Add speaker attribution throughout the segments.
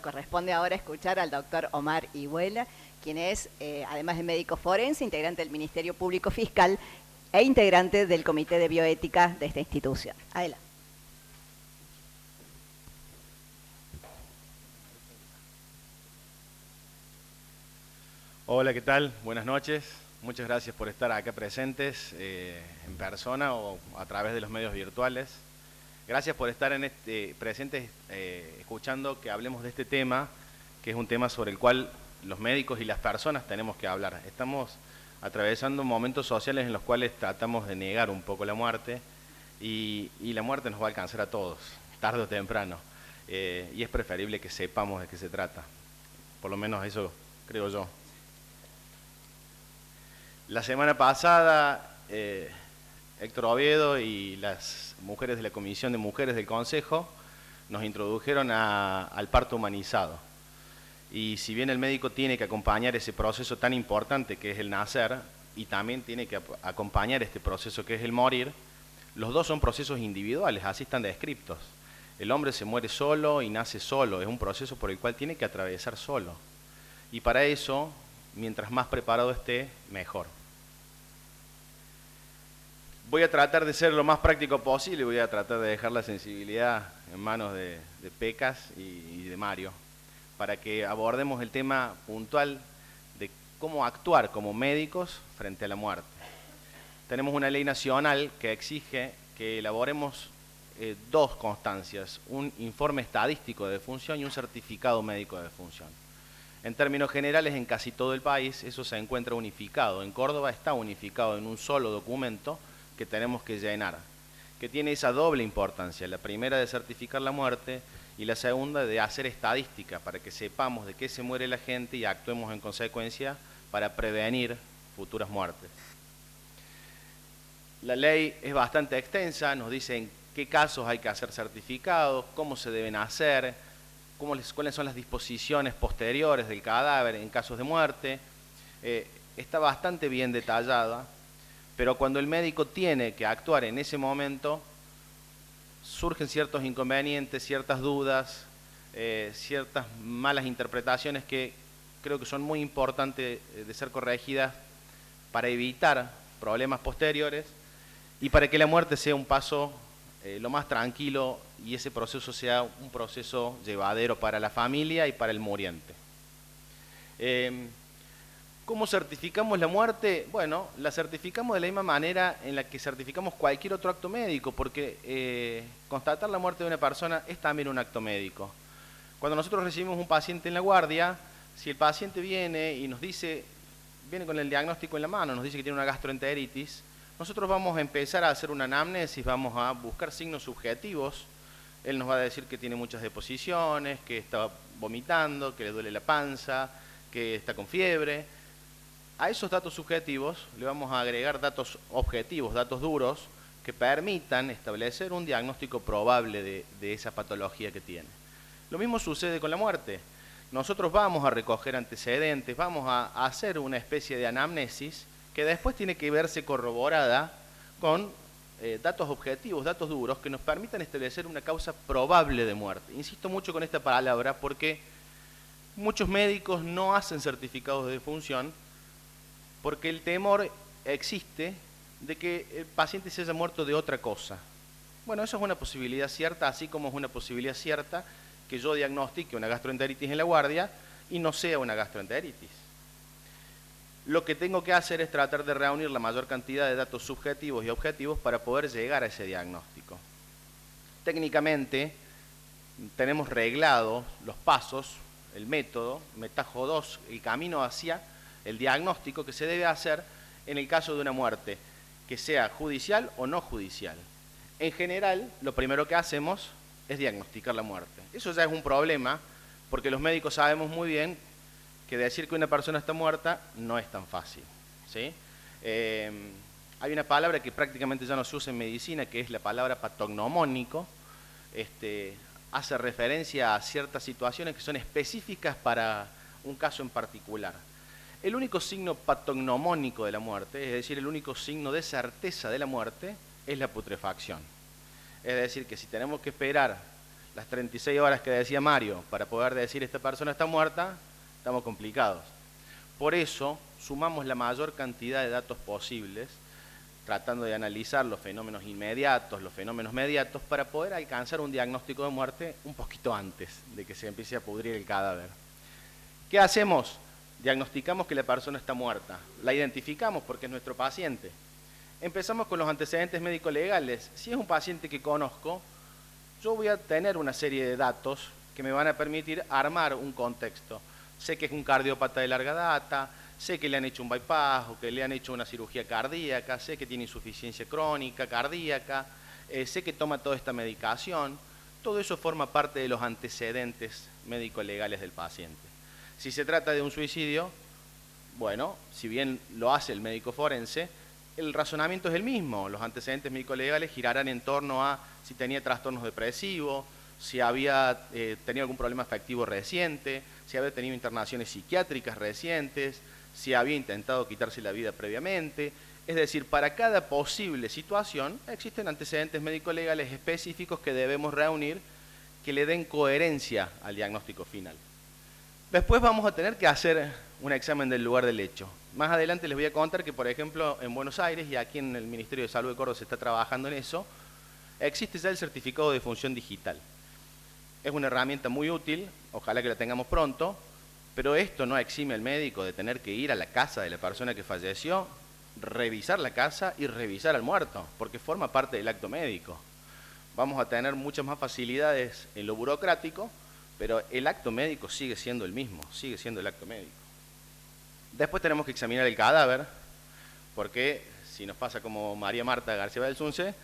Speaker 1: Corresponde ahora escuchar al doctor Omar Iguela, quien es, además de médico forense, integrante del Ministerio Público Fiscal e integrante del Comité de Bioética de esta institución. Adelante.
Speaker 2: Hola, ¿qué tal? Buenas noches. Muchas gracias por estar acá presentes en persona o a través de los medios virtuales. Gracias por estar presentes escuchando que hablemos de este tema, que es un tema sobre el cual los médicos y las personas tenemos que hablar. Estamos atravesando momentos sociales en los cuales tratamos de negar un poco la muerte y la muerte nos va a alcanzar a todos, tarde o temprano. Y es preferible que sepamos de qué se trata. Por lo menos eso creo yo. La semana pasada, Héctor Oviedo y las mujeres de la Comisión de Mujeres del Consejo nos introdujeron al parto humanizado. Y si bien el médico tiene que acompañar ese proceso tan importante que es el nacer, y también tiene que acompañar este proceso que es el morir, los dos son procesos individuales, así están descritos. El hombre se muere solo y nace solo, es un proceso por el cual tiene que atravesar solo. Y para eso, mientras más preparado esté, mejor. Voy a tratar de ser lo más práctico posible, voy a tratar de dejar la sensibilidad en manos de Pecas y de Mario, para que abordemos el tema puntual de cómo actuar como médicos frente a la muerte. Tenemos una ley nacional que exige que elaboremos dos constancias, un informe estadístico de defunción y un certificado médico de defunción. En términos generales, en casi todo el país eso se encuentra unificado. En Córdoba está unificado en un solo documento que tenemos que llenar, que tiene esa doble importancia, la primera de certificar la muerte y la segunda de hacer estadística para que sepamos de qué se muere la gente y actuemos en consecuencia para prevenir futuras muertes. La ley es bastante extensa, nos dice en qué casos hay que hacer certificados, cómo se deben hacer, cuáles son las disposiciones posteriores del cadáver en casos de muerte. Está bastante bien detallada, pero cuando el médico tiene que actuar en ese momento, surgen ciertos inconvenientes, ciertas dudas, ciertas malas interpretaciones que creo que son muy importantes de ser corregidas para evitar problemas posteriores y para que la muerte sea un paso lo más tranquilo y ese proceso sea un proceso llevadero para la familia y para el muriente. ¿Cómo certificamos la muerte? Bueno, la certificamos de la misma manera en la que certificamos cualquier otro acto médico, porque constatar la muerte de una persona es también un acto médico. Cuando nosotros recibimos un paciente en la guardia, si el paciente viene y nos dice, viene con el diagnóstico en la mano, nos dice que tiene una gastroenteritis, nosotros vamos a empezar a hacer una anamnesis, vamos a buscar signos subjetivos. Él nos va a decir que tiene muchas deposiciones, que está vomitando, que le duele la panza, que está con fiebre. A esos datos subjetivos le vamos a agregar datos objetivos, datos duros, que permitan establecer un diagnóstico probable de esa patología que tiene. Lo mismo sucede con la muerte. Nosotros vamos a recoger antecedentes, vamos a hacer una especie de anamnesis que después tiene que verse corroborada con datos objetivos, datos duros, que nos permitan establecer una causa probable de muerte. Insisto mucho con esta palabra porque muchos médicos no hacen certificados de defunción porque el temor existe de que el paciente se haya muerto de otra cosa. Bueno, eso es una posibilidad cierta, así como es una posibilidad cierta que yo diagnostique una gastroenteritis en la guardia y no sea una gastroenteritis. Lo que tengo que hacer es tratar de reunir la mayor cantidad de datos subjetivos y objetivos para poder llegar a ese diagnóstico. Técnicamente, tenemos reglados los pasos, el método, metajo 2, el camino hacia el diagnóstico que se debe hacer en el caso de una muerte, que sea judicial o no judicial. En general, lo primero que hacemos es diagnosticar la muerte. Eso ya es un problema, porque los médicos sabemos muy bien que decir que una persona está muerta no es tan fácil, ¿sí? Hay una palabra que prácticamente ya no se usa en medicina, que es la palabra patognomónico. Hace referencia a ciertas situaciones que son específicas para un caso en particular. El único signo patognomónico de la muerte, es decir, el único signo de certeza de la muerte, es la putrefacción. Es decir, que si tenemos que esperar las 36 horas que decía Mario para poder decir esta persona está muerta, estamos complicados. Por eso sumamos la mayor cantidad de datos posibles, tratando de analizar los fenómenos inmediatos, los fenómenos mediatos, para poder alcanzar un diagnóstico de muerte un poquito antes de que se empiece a pudrir el cadáver. ¿Qué hacemos? Diagnosticamos que la persona está muerta, la identificamos porque es nuestro paciente. Empezamos con los antecedentes médico-legales. Si es un paciente que conozco, yo voy a tener una serie de datos que me van a permitir armar un contexto. Sé que es un cardiópata de larga data, sé que le han hecho un bypass o que le han hecho una cirugía cardíaca, sé que tiene insuficiencia crónica cardíaca, sé que toma toda esta medicación. Todo eso forma parte de los antecedentes médico-legales del paciente. Si se trata de un suicidio, bueno, si bien lo hace el médico forense, el razonamiento es el mismo. Los antecedentes médico-legales girarán en torno a si tenía trastornos depresivos, si había tenido algún problema afectivo reciente, si había tenido internaciones psiquiátricas recientes, si había intentado quitarse la vida previamente. Es decir, para cada posible situación existen antecedentes médico-legales específicos que debemos reunir que le den coherencia al diagnóstico final. Después vamos a tener que hacer un examen del lugar del hecho. Más adelante les voy a contar que, por ejemplo, en Buenos Aires, y aquí en el Ministerio de Salud de Córdoba se está trabajando en eso, existe ya el certificado de defunción digital. Es una herramienta muy útil, ojalá que la tengamos pronto, pero esto no exime al médico de tener que ir a la casa de la persona que falleció, revisar la casa y revisar al muerto, porque forma parte del acto médico. Vamos a tener muchas más facilidades en lo burocrático, pero el acto médico sigue siendo el mismo, sigue siendo el acto médico. Después tenemos que examinar el cadáver, porque si nos pasa como María Marta García Belsunce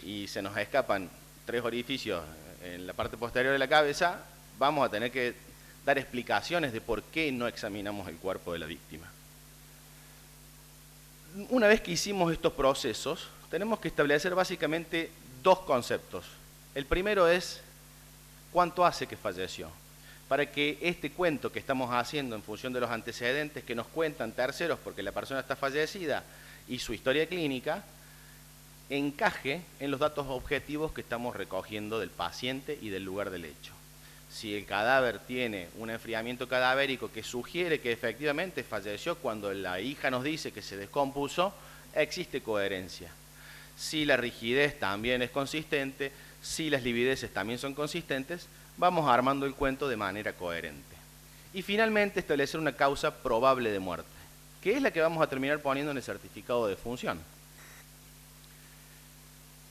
Speaker 2: y se nos escapan 3 orificios en la parte posterior de la cabeza, vamos a tener que dar explicaciones de por qué no examinamos el cuerpo de la víctima. Una vez que hicimos estos procesos, tenemos que establecer básicamente 2 conceptos. El primero es cuánto hace que falleció, para que este cuento que estamos haciendo en función de los antecedentes que nos cuentan terceros porque la persona está fallecida y su historia clínica, encaje en los datos objetivos que estamos recogiendo del paciente y del lugar del hecho. Si el cadáver tiene un enfriamiento cadavérico que sugiere que efectivamente falleció cuando la hija nos dice que se descompuso, existe coherencia. Si la rigidez también es consistente, si las livideces también son consistentes, vamos armando el cuento de manera coherente. Y finalmente establecer una causa probable de muerte, que es la que vamos a terminar poniendo en el certificado de defunción.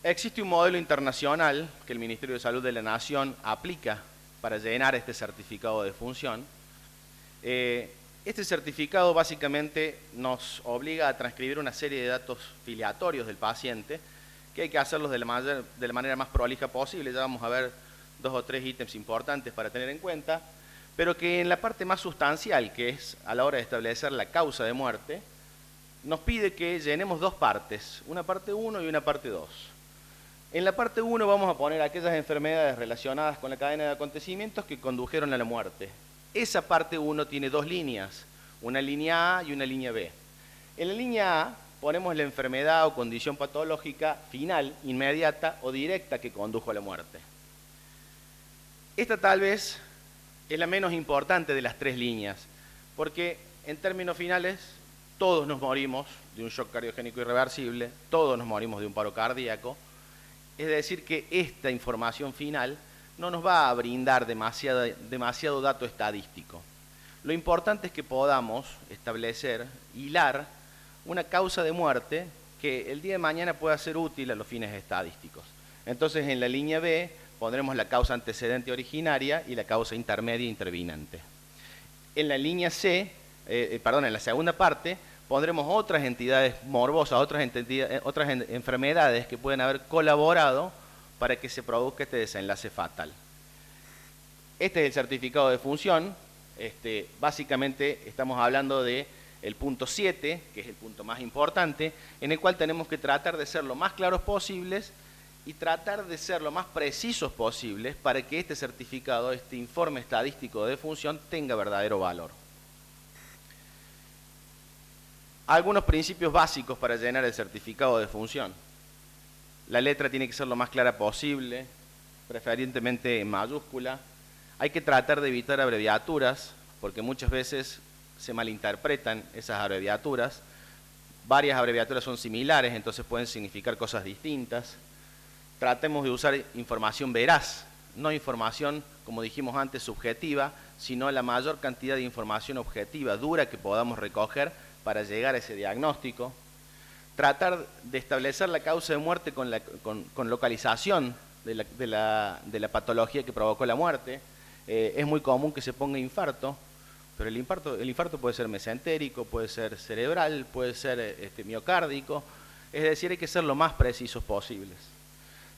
Speaker 2: Existe un modelo internacional que el Ministerio de Salud de la Nación aplica para llenar este certificado de defunción. Este certificado básicamente nos obliga a transcribir una serie de datos filiatorios del paciente, que hay que hacerlos de la manera más prolija posible. Ya vamos a ver 2 o 3 ítems importantes para tener en cuenta, pero que en la parte más sustancial, que es a la hora de establecer la causa de muerte, nos pide que llenemos 2 partes, una parte 1 y una parte 2. En la parte 1 vamos a poner aquellas enfermedades relacionadas con la cadena de acontecimientos que condujeron a la muerte. Esa parte 1 tiene 2 líneas, una línea A y una línea B. En la línea A ponemos la enfermedad o condición patológica final, inmediata o directa que condujo a la muerte. Esta tal vez es la menos importante de las 3 líneas, porque en términos finales todos nos morimos de un shock cardiogénico irreversible, todos nos morimos de un paro cardíaco. Es decir, que esta información final no nos va a brindar demasiado dato estadístico. Lo importante es que podamos establecer, hilar, una causa de muerte que el día de mañana pueda ser útil a los fines estadísticos. Entonces, en la línea B pondremos la causa antecedente originaria y la causa intermedia intervinante. En la línea C, en la segunda parte, pondremos otras entidades morbosas, otras enfermedades que pueden haber colaborado para que se produzca este desenlace fatal. Este es el certificado de defunción. Básicamente estamos hablando del punto 7, que es el punto más importante, en el cual tenemos que tratar de ser lo más claros posibles y tratar de ser lo más precisos posibles para que este certificado, este informe estadístico de defunción, tenga verdadero valor. Algunos principios básicos para llenar el certificado de defunción. La letra tiene que ser lo más clara posible, preferentemente en mayúscula. Hay que tratar de evitar abreviaturas, porque muchas veces se malinterpretan esas abreviaturas. Varias abreviaturas son similares, entonces pueden significar cosas distintas. Tratemos de usar información veraz, no información, como dijimos antes, subjetiva, sino la mayor cantidad de información objetiva, dura, que podamos recoger para llegar a ese diagnóstico. Tratar de establecer la causa de muerte con localización de la patología que provocó la muerte. Es muy común que se ponga infarto, pero el infarto puede ser mesentérico, puede ser cerebral, puede ser miocárdico, es decir, hay que ser lo más precisos posibles.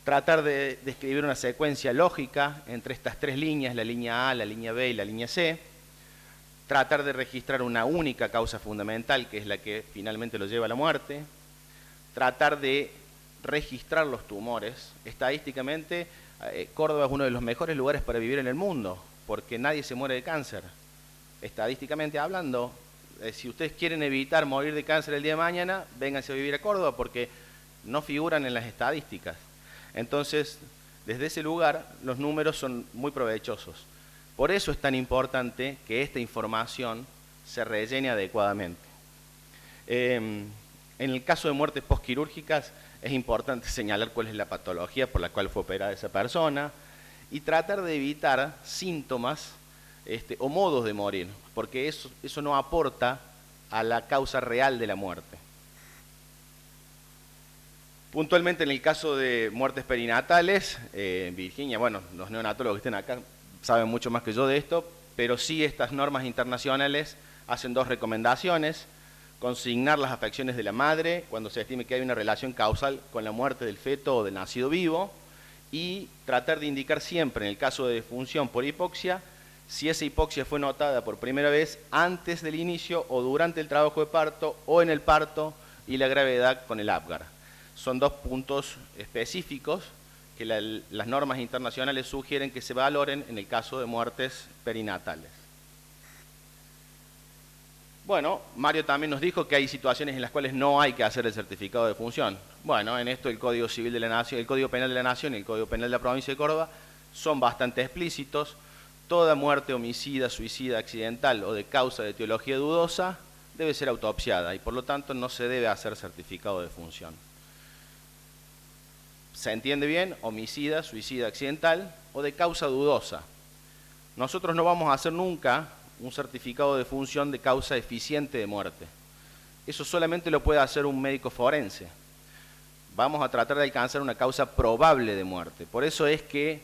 Speaker 2: Tratar de escribir una secuencia lógica entre estas tres líneas, la línea A, la línea B y la línea C. Tratar de registrar una única causa fundamental, que es la que finalmente lo lleva a la muerte. Tratar de registrar los tumores. Estadísticamente, Córdoba es uno de los mejores lugares para vivir en el mundo, porque nadie se muere de cáncer. Estadísticamente hablando, si ustedes quieren evitar morir de cáncer el día de mañana, vénganse a vivir a Córdoba, porque no figuran en las estadísticas. Entonces, desde ese lugar, los números son muy provechosos. Por eso es tan importante que esta información se rellene adecuadamente. En el caso de muertes postquirúrgicas, es importante señalar cuál es la patología por la cual fue operada esa persona y tratar de evitar síntomas o modos de morir, porque eso no aporta a la causa real de la muerte. Puntualmente en el caso de muertes perinatales, Virginia, bueno, los neonatólogos que estén acá saben mucho más que yo de esto, pero sí estas normas internacionales hacen dos recomendaciones: consignar las afecciones de la madre cuando se estime que hay una relación causal con la muerte del feto o del nacido vivo, y tratar de indicar siempre, en el caso de defunción por hipoxia, si esa hipoxia fue notada por primera vez antes del inicio o durante el trabajo de parto o en el parto, y la gravedad con el Apgar. Son dos puntos específicos que las normas internacionales sugieren que se valoren en el caso de muertes perinatales. Bueno, Mario también nos dijo que hay situaciones en las cuales no hay que hacer el certificado de defunción. Bueno, en esto el Código Civil de la Nación, el Código Penal de la Nación y el Código Penal de la Provincia de Córdoba son bastante explícitos. Toda muerte homicida, suicida, accidental o de causa de etiología dudosa debe ser autopsiada y por lo tanto no se debe hacer certificado de defunción. ¿Se entiende bien? Homicida, suicida, accidental o de causa dudosa. Nosotros no vamos a hacer nunca un certificado de defunción de causa eficiente de muerte. Eso solamente lo puede hacer un médico forense. Vamos a tratar de alcanzar una causa probable de muerte. Por eso es que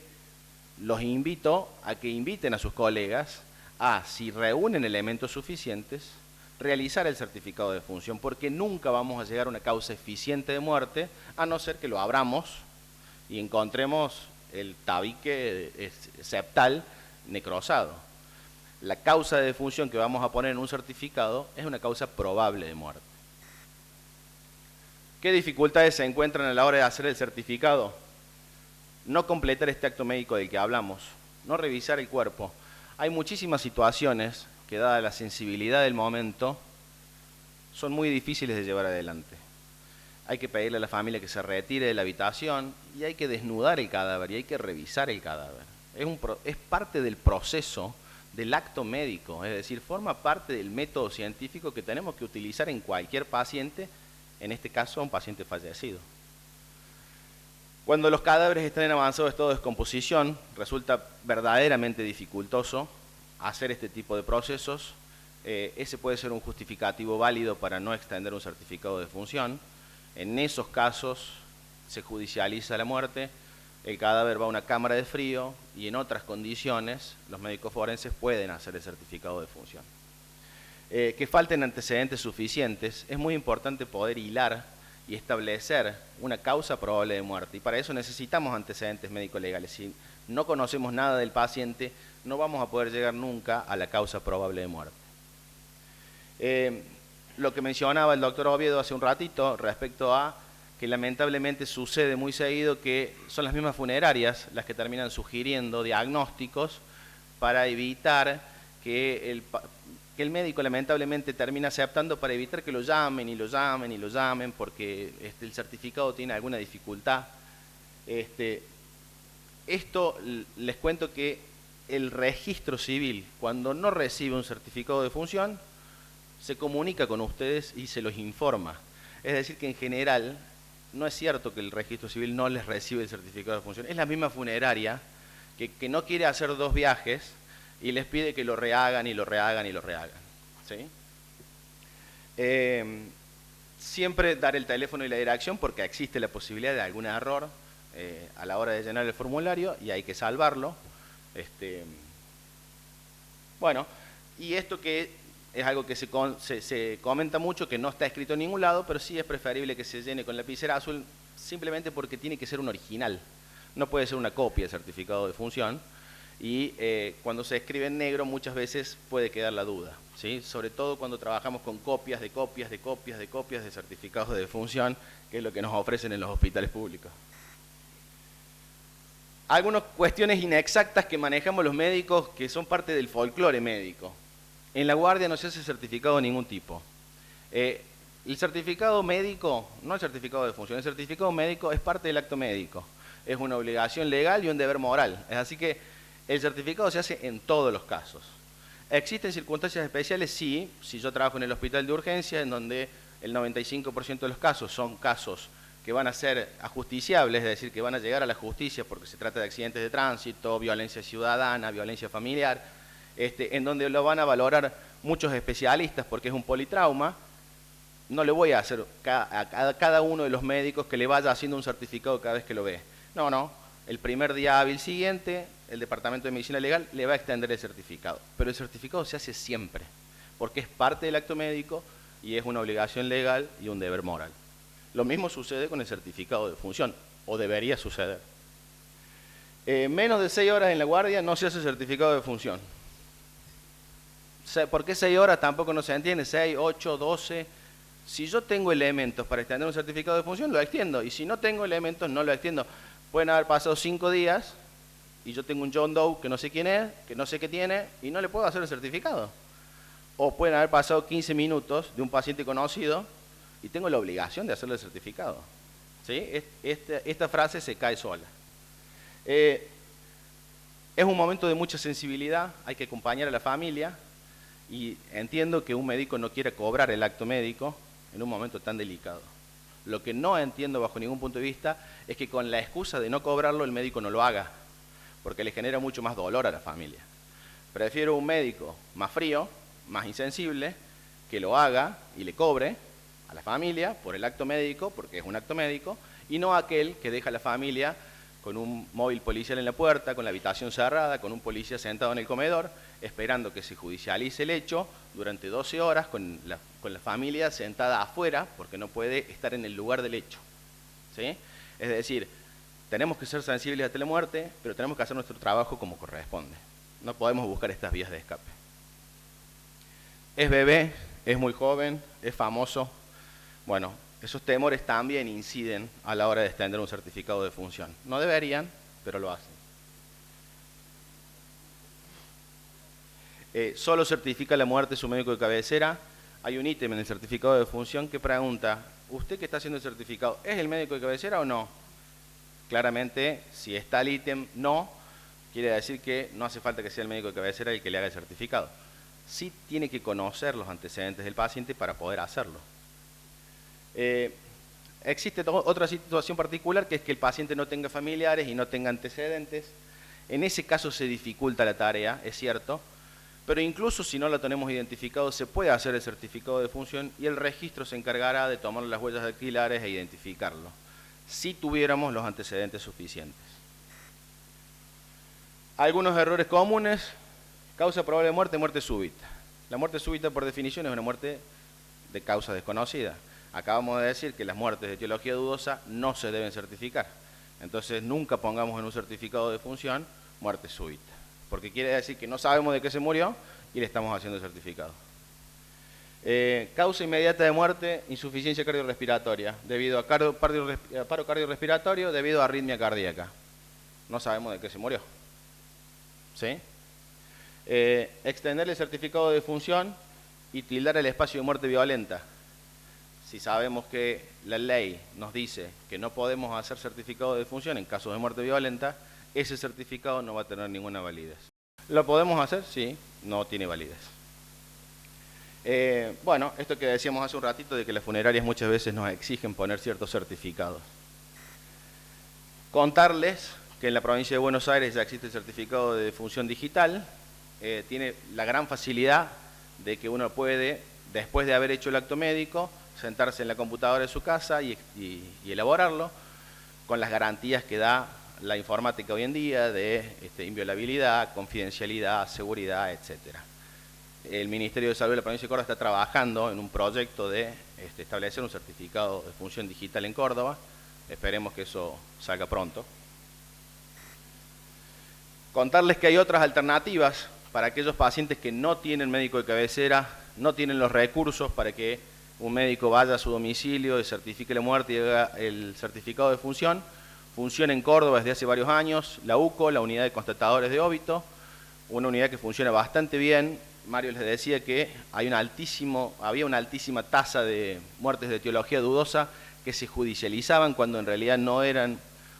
Speaker 2: los invito a que inviten a sus colegas a, si reúnen elementos suficientes, realizar el certificado de defunción, porque nunca vamos a llegar a una causa eficiente de muerte, a no ser que lo abramos y encontremos el tabique septal necrosado. La causa de defunción que vamos a poner en un certificado es una causa probable de muerte. ¿Qué dificultades se encuentran a la hora de hacer el certificado? No completar este acto médico del que hablamos, no revisar el cuerpo. Hay muchísimas situaciones que, dada la sensibilidad del momento, son muy difíciles de llevar adelante. Hay que pedirle a la familia que se retire de la habitación y hay que desnudar el cadáver y hay que revisar el cadáver. Es parte del proceso del acto médico, es decir, forma parte del método científico que tenemos que utilizar en cualquier paciente, en este caso un paciente fallecido. Cuando los cadáveres están en avanzado estado de descomposición, resulta verdaderamente dificultoso hacer este tipo de procesos. Ese puede ser un justificativo válido para no extender un certificado de defunción. En esos casos se judicializa la muerte, el cadáver va a una cámara de frío y en otras condiciones los médicos forenses pueden hacer el certificado de defunción. Que falten antecedentes suficientes, es muy importante poder hilar y establecer una causa probable de muerte, y para eso necesitamos antecedentes médico-legales. Si no conocemos nada del paciente, no vamos a poder llegar nunca a la causa probable de muerte. Lo que mencionaba el doctor Oviedo hace un ratito respecto a que lamentablemente sucede muy seguido que son las mismas funerarias las que terminan sugiriendo diagnósticos para evitar que el médico lamentablemente termina aceptando, para evitar que lo llamen y lo llamen y lo llamen porque el certificado tiene alguna dificultad. Esto les cuento que el registro civil, cuando no recibe un certificado de función, se comunica con ustedes y se los informa. Es decir, que en general no es cierto que el registro civil no les recibe el certificado de función. Es la misma funeraria que no quiere hacer 2 viajes y les pide que lo rehagan y lo rehagan y lo rehagan. ¿Sí? Siempre dar el teléfono y la dirección porque existe la posibilidad de algún error a la hora de llenar el formulario y hay que salvarlo. Bueno, y esto que es algo que se comenta mucho, que no está escrito en ningún lado, pero sí es preferible que se llene con lapicera azul simplemente porque tiene que ser un original. No puede ser una copia del certificado de función. Y cuando se escribe en negro muchas veces puede quedar la duda, ¿sí? Sobre todo cuando trabajamos con copias de copias de copias de copias de certificados de defunción, que es lo que nos ofrecen en los hospitales públicos. Algunas cuestiones inexactas que manejamos los médicos que son parte del folclore médico. En la guardia no se hace certificado de ningún tipo. El certificado médico, no el certificado de defunción, el certificado médico es parte del acto médico. Es una obligación legal y un deber moral. Así que el certificado se hace en todos los casos. ¿Existen circunstancias especiales? Sí. Si yo trabajo en el hospital de urgencia, en donde el 95% de los casos son casos que van a ser ajusticiables, es decir, que van a llegar a la justicia porque se trata de accidentes de tránsito, violencia ciudadana, violencia familiar, en donde lo van a valorar muchos especialistas porque es un politrauma, no le voy a hacer a cada uno de los médicos que le vaya haciendo un certificado cada vez que lo ve. No, no. El primer día hábil siguiente, el Departamento de Medicina Legal le va a extender el certificado. Pero el certificado se hace siempre, porque es parte del acto médico y es una obligación legal y un deber moral. Lo mismo sucede con el certificado de función, o debería suceder. Menos de 6 horas en la guardia no se hace certificado de función. ¿Por qué 6 horas? Tampoco no se entiende. 6, 8, 12. Si yo tengo elementos para extender un certificado de función, lo extiendo. Y si no tengo elementos, no lo extiendo. Pueden haber pasado 5 días y yo tengo un John Doe que no sé quién es, que no sé qué tiene, y no le puedo hacer el certificado. O pueden haber pasado 15 minutos de un paciente conocido y tengo la obligación de hacerle el certificado. ¿Sí? Esta frase se cae sola. Es un momento de mucha sensibilidad, hay que acompañar a la familia, y entiendo que un médico no quiera cobrar el acto médico en un momento tan delicado. Lo que no entiendo bajo ningún punto de vista es que con la excusa de no cobrarlo el médico no lo haga, porque le genera mucho más dolor a la familia. Prefiero un médico más frío, más insensible, que lo haga y le cobre a la familia por el acto médico, porque es un acto médico, y no aquel que deja a la familia con un móvil policial en la puerta, con la habitación cerrada, con un policía sentado en el comedor, esperando que se judicialice el hecho durante 12 horas con la familia sentada afuera, porque no puede estar en el lugar del hecho. ¿Sí? Es decir, tenemos que ser sensibles a la muerte, pero tenemos que hacer nuestro trabajo como corresponde. No podemos buscar estas vías de escape. Es bebé, es muy joven, es famoso. Bueno, esos temores también inciden a la hora de extender un certificado de función. No deberían, pero lo hacen. Solo certifica la muerte su médico de cabecera. Hay un ítem en el certificado de función que pregunta, ¿usted que está haciendo el certificado es el médico de cabecera o no? Claramente, si está el ítem no, quiere decir que no hace falta que sea el médico de cabecera el que le haga el certificado. Sí tiene que conocer los antecedentes del paciente para poder hacerlo. Existe otra situación particular, que es que el paciente no tenga familiares y no tenga antecedentes. En ese caso se dificulta la tarea, es cierto, pero incluso si no lo tenemos identificado, se puede hacer el certificado de función y el registro se encargará de tomar las huellas dactilares e identificarlo, si tuviéramos los antecedentes suficientes. Algunos errores comunes: causa probable de muerte, muerte súbita. La muerte súbita, por definición, es una muerte de causa desconocida. Acabamos de decir que las muertes de etiología dudosa no se deben certificar. Entonces, nunca pongamos en un certificado de función muerte súbita, porque quiere decir que no sabemos de qué se murió y le estamos haciendo el certificado. Causa inmediata de muerte, insuficiencia cardiorrespiratoria, debido a paro cardiorrespiratorio, debido a arritmia cardíaca. No sabemos de qué se murió. ¿Sí? Extender el certificado de función y tildar el espacio de muerte violenta. Si sabemos que la ley nos dice que no podemos hacer certificado de defunción en casos de muerte violenta, ese certificado no va a tener ninguna validez. ¿Lo podemos hacer? Sí, no tiene validez. Bueno, esto que decíamos hace un ratito de que las funerarias muchas veces nos exigen poner ciertos certificados. Contarles que en la provincia de Buenos Aires ya existe el certificado de defunción digital. Tiene la gran facilidad de que uno puede, después de haber hecho el acto médico, sentarse en la computadora de su casa y elaborarlo con las garantías que da la informática hoy en día de inviolabilidad, confidencialidad, seguridad, etcétera. El Ministerio de Salud de la provincia de Córdoba está trabajando en un proyecto de establecer un certificado de defunción digital en Córdoba. Esperemos que eso salga pronto. Contarles que hay otras alternativas para aquellos pacientes que no tienen médico de cabecera, no tienen los recursos para que un médico vaya a su domicilio y certifique la muerte y haga el certificado de defunción. Funciona en Córdoba desde hace varios años la UCO, la Unidad de Constatadores de Óbito, una unidad que funciona bastante bien. Mario les decía que había una altísima tasa de muertes de etiología dudosa que se judicializaban cuando en realidad no eran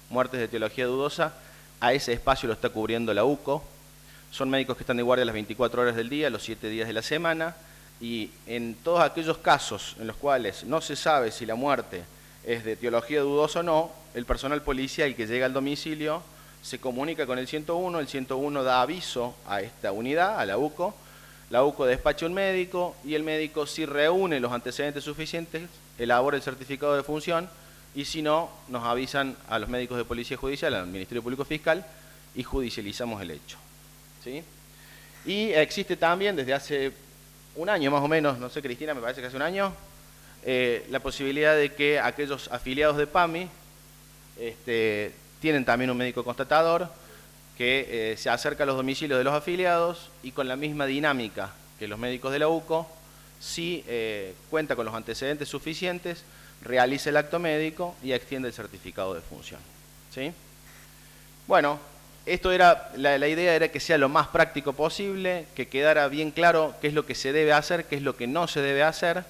Speaker 2: muertes de etiología dudosa. A ese espacio lo está cubriendo la UCO. Son médicos que están de guardia las 24 horas del día, los 7 días de la semana, y en todos aquellos casos en los cuales no se sabe si la muerte es de etiología dudosa o no, el personal policial que llega al domicilio se comunica con el 101 da aviso a esta unidad, a la UCO despacha un médico y el médico, si reúne los antecedentes suficientes, elabora el certificado de defunción, y si no, nos avisan a los médicos de Policía Judicial, al Ministerio Público Fiscal, y judicializamos el hecho. ¿Sí? Y existe también desde hace un año más o menos, no sé Cristina, me parece que hace un año, la posibilidad de que aquellos afiliados de PAMI tienen también un médico constatador que se acerca a los domicilios de los afiliados y con la misma dinámica que los médicos de la UCO, si cuenta con los antecedentes suficientes, realiza el acto médico y extiende el certificado de defunción. ¿Sí? Bueno, esto era, la idea era que sea lo más práctico posible, que quedara bien claro qué es lo que se debe hacer, qué es lo que no se debe hacer,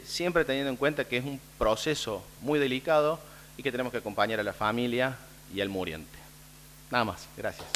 Speaker 2: siempre teniendo en cuenta que es un proceso muy delicado y que tenemos que acompañar a la familia y al muriente. Nada más, gracias.